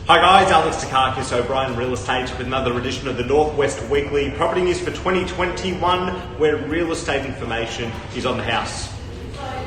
Hi guys, Alex Dacakis, O'Brien Real Estate with another edition of the Northwest Weekly Property News for 2021, where real estate information is on the house.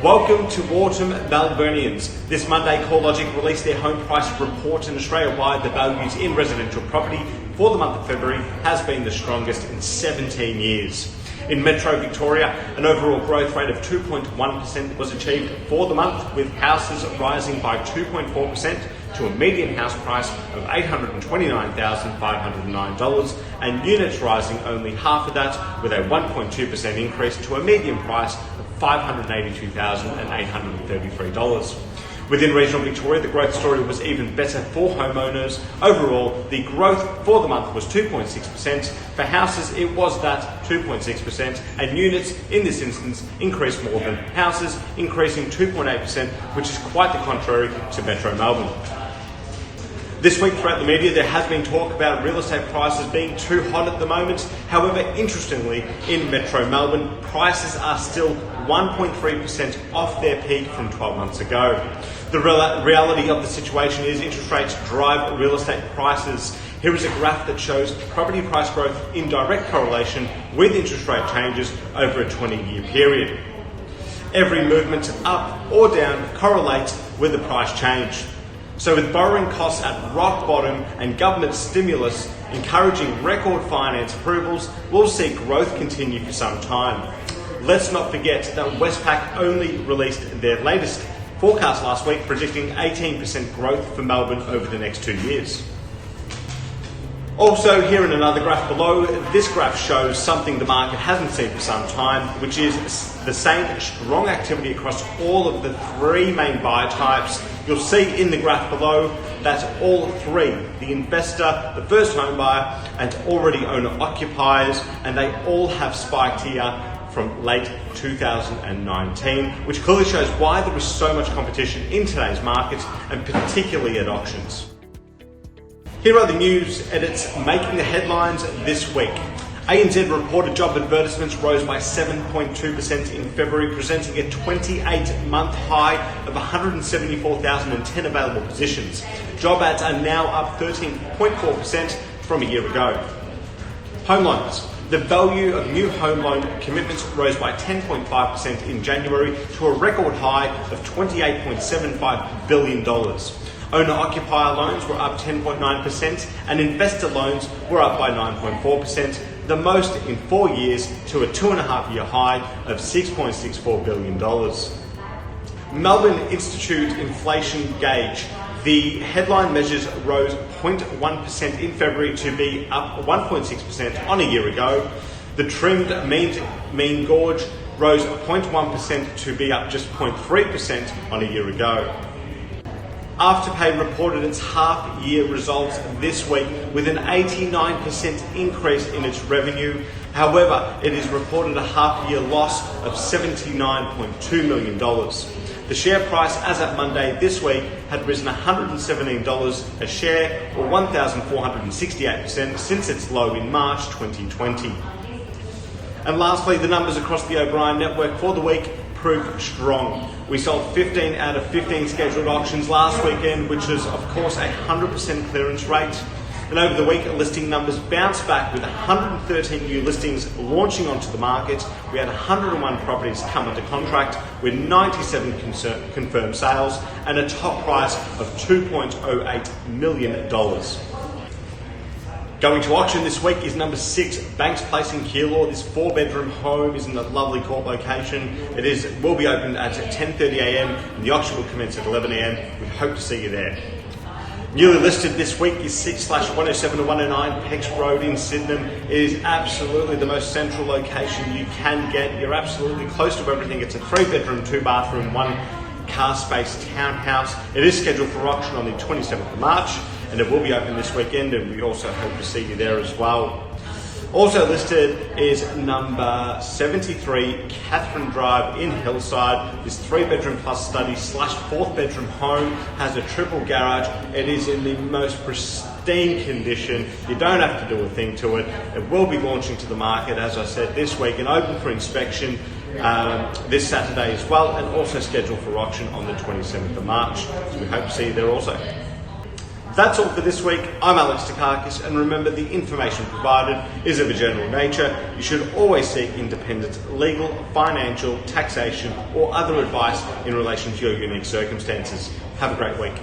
Welcome to autumn, Melburnians. This Monday, CoreLogic released their home price report, and Australia-wide the values in residential property for the month of February has been the strongest in 17 years. In Metro Victoria, an overall growth rate of 2.1% was achieved for the month, with houses rising by 2.4% to a median house price of $829,509 and units rising only half of that, with a 1.2% increase to a median price of $582,833. Within regional Victoria, the growth story was even better for homeowners. Overall, the growth for the month was 2.6%. For houses, it was that 2.6%, and units in this instance increased more than houses, increasing 2.8%, which is quite the contrary to Metro Melbourne. This week throughout the media, there has been talk about real estate prices being too hot at the moment. However, interestingly, in Metro Melbourne, prices are still 1.3% off their peak from 12 months ago. The reality of the situation is interest rates drive real estate prices. Here is a graph that shows property price growth in direct correlation with interest rate changes over a 20-year period. Every movement up or down correlates with the price change. So with borrowing costs at rock bottom and government stimulus encouraging record finance approvals, we'll see growth continue for some time. Let's not forget that Westpac only released their latest forecast last week, predicting 18% growth for Melbourne over the next 2 years. Also, here in another graph below, this graph shows something the market hasn't seen for some time, which is the same strong activity across all of the three main buyer types. You'll see in the graph below that all three, the investor, the first home buyer, and already owner occupiers, and they all have spiked here from late 2019, which clearly shows why there is so much competition in today's market, and particularly at auctions. Here are the news edits making the headlines this week. ANZ reported job advertisements rose by 7.2% in February, presenting a 28-month high of 174,010 available positions. Job ads are now up 13.4% from a year ago. Home loans. The value of new home loan commitments rose by 10.5% in January to a record high of $28.75 billion. Owner-occupier loans were up 10.9% and investor loans were up by 9.4%, the most in 4 years, to a 2.5-year high of $6.64 billion. Melbourne Institute Inflation Gauge. The headline measures rose 0.1% in February to be up 1.6% on a year ago. The trimmed mean gauge rose 0.1% to be up just 0.3% on a year ago. Afterpay reported its half-year results this week with an 89% increase in its revenue. However, it is reported a half-year loss of $79.2 million. The share price as at Monday this week had risen $117 a share, or 1,468% since its low in March 2020. And lastly, the numbers across the O'Brien network for the week proved strong. We sold 15 out of 15 scheduled auctions last weekend, which is of course a 100% clearance rate. And over the week, listing numbers bounced back with 113 new listings launching onto the market. We had 101 properties come under contract with 97 confirmed sales and a top price of $2.08 million. Going to auction this week is number 6, Banks Place in Keilor. This 4-bedroom home is in a lovely court location. It will be opened at 10:30 a.m. and the auction will commence at 11 a.m. We hope to see you there. Newly listed this week is 6/107 to 109 Pex Road in Sydenham. It is absolutely the most central location you can get. You're absolutely close to everything. It's a 3-bedroom, 2-bathroom, 1-car space townhouse. It is scheduled for auction on the 27th of March. And it will be open this weekend, and we also hope to see you there as well. Also listed is number 73 Catherine Drive in Hillside. This 3-bedroom plus study / 4th-bedroom home has a triple garage. It is in the most pristine condition. You don't have to do a thing to it. It will be launching to the market, as I said, this week, and open for inspection this Saturday as well, and also scheduled for auction on the 27th of March. So we hope to see you there also. That's all for this week. I'm Alex Dacakis, and remember, the information provided is of a general nature. You should always seek independent legal, financial, taxation, or other advice in relation to your unique circumstances. Have a great week.